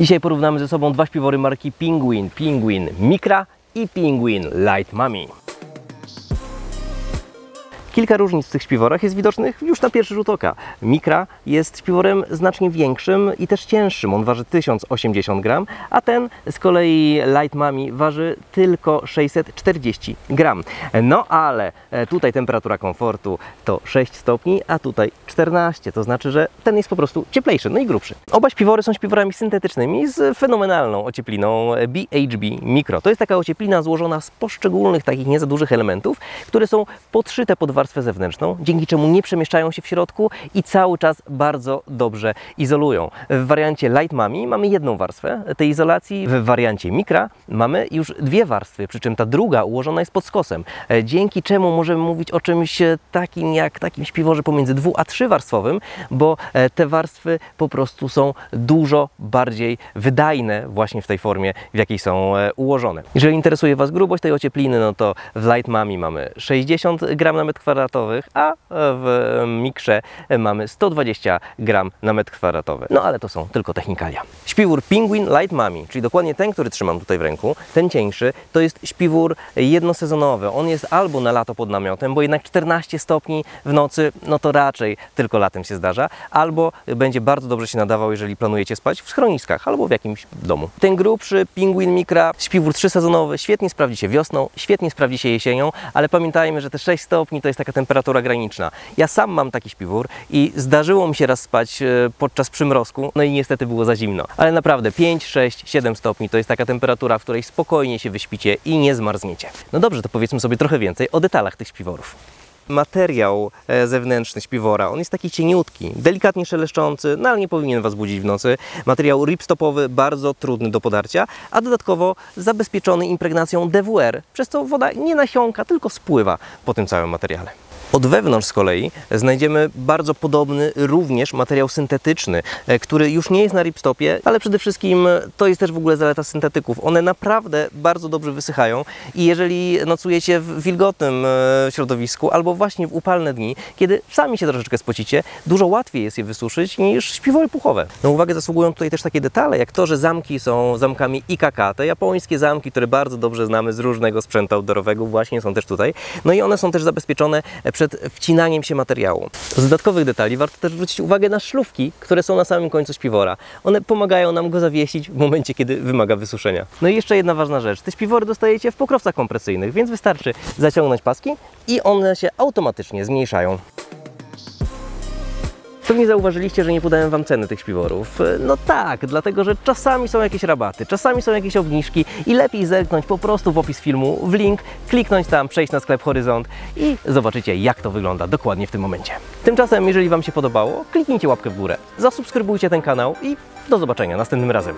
Dzisiaj porównamy ze sobą dwa śpiwory marki Penguin. Penguin Micra i Penguin Light Mami. Kilka różnic w tych śpiworach jest widocznych już na pierwszy rzut oka. Micra jest śpiworem znacznie większym i też cięższym. On waży 1080 gram, a ten z kolei Light Mami waży tylko 640 gram. No ale tutaj temperatura komfortu to 6 stopni, a tutaj 14. To znaczy, że ten jest po prostu cieplejszy, no i grubszy. Oba śpiwory są śpiworami syntetycznymi z fenomenalną ociepliną BHB Micro. To jest taka ocieplina złożona z poszczególnych takich nie za dużych elementów, które są podszyte pod warstwę zewnętrzną, dzięki czemu nie przemieszczają się w środku i cały czas bardzo dobrze izolują. W wariancie Light Mami mamy jedną warstwę tej izolacji, w wariancie Micra mamy już dwie warstwy, przy czym ta druga ułożona jest pod skosem, dzięki czemu możemy mówić o czymś takim jak takim śpiworze pomiędzy 2- a 3-warstwowym, bo te warstwy po prostu są dużo bardziej wydajne właśnie w tej formie, w jakiej są ułożone. Jeżeli interesuje Was grubość tej ociepliny, no to w Light Mami mamy 60 gram na metr kwadratowy, a w Micrze mamy 120 gram na metr kwadratowy. No ale to są tylko technikalia. Śpiwór Penguin Light Mami, czyli dokładnie ten, który trzymam tutaj w ręku, ten cieńszy, to jest śpiwór jednosezonowy. On jest albo na lato pod namiotem, bo jednak 14 stopni w nocy, no to raczej tylko latem się zdarza, albo będzie bardzo dobrze się nadawał, jeżeli planujecie spać w schroniskach albo w jakimś domu. Ten grubszy Penguin Micra, śpiwór 3-sezonowy, świetnie sprawdzi się wiosną, świetnie sprawdzi się jesienią, ale pamiętajmy, że te 6 stopni to jest taka temperatura graniczna. Ja sam mam taki śpiwór i zdarzyło mi się raz spać podczas przymrozku, no i niestety było za zimno. Ale naprawdę 5, 6, 7 stopni to jest taka temperatura, w której spokojnie się wyśpicie i nie zmarzniecie. No dobrze, to powiedzmy sobie trochę więcej o detalach tych śpiworów. Materiał zewnętrzny śpiwora, on jest taki cieniutki, delikatnie szeleszczący, no ale nie powinien Was budzić w nocy. Materiał ripstopowy, bardzo trudny do podarcia, a dodatkowo zabezpieczony impregnacją DWR, przez co woda nie nasiąka, tylko spływa po tym całym materiale. Od wewnątrz z kolei znajdziemy bardzo podobny również materiał syntetyczny, który już nie jest na ripstopie, ale przede wszystkim to jest też w ogóle zaleta syntetyków. One naprawdę bardzo dobrze wysychają i jeżeli nocujecie w wilgotnym środowisku albo właśnie w upalne dni, kiedy sami się troszeczkę spocicie, dużo łatwiej jest je wysuszyć niż śpiwory puchowe. Na uwagę zasługują tutaj też takie detale, jak to, że zamki są zamkami IKK, te japońskie zamki, które bardzo dobrze znamy z różnego sprzętu outdoorowego, właśnie są też tutaj. No i one są też zabezpieczone przed wcinaniem się materiału. Z dodatkowych detali warto też zwrócić uwagę na szlufki, które są na samym końcu śpiwora. One pomagają nam go zawiesić w momencie, kiedy wymaga wysuszenia. No i jeszcze jedna ważna rzecz. Te śpiwory dostajecie w pokrowcach kompresyjnych, więc wystarczy zaciągnąć paski i one się automatycznie zmniejszają. Pewnie zauważyliście, że nie podałem Wam ceny tych śpiworów. No tak, dlatego że czasami są jakieś rabaty, czasami są jakieś obniżki i lepiej zerknąć po prostu w opis filmu, w link, kliknąć tam, przejść na sklep Horyzont i zobaczycie, jak to wygląda dokładnie w tym momencie. Tymczasem, jeżeli Wam się podobało, kliknijcie łapkę w górę, zasubskrybujcie ten kanał i do zobaczenia następnym razem.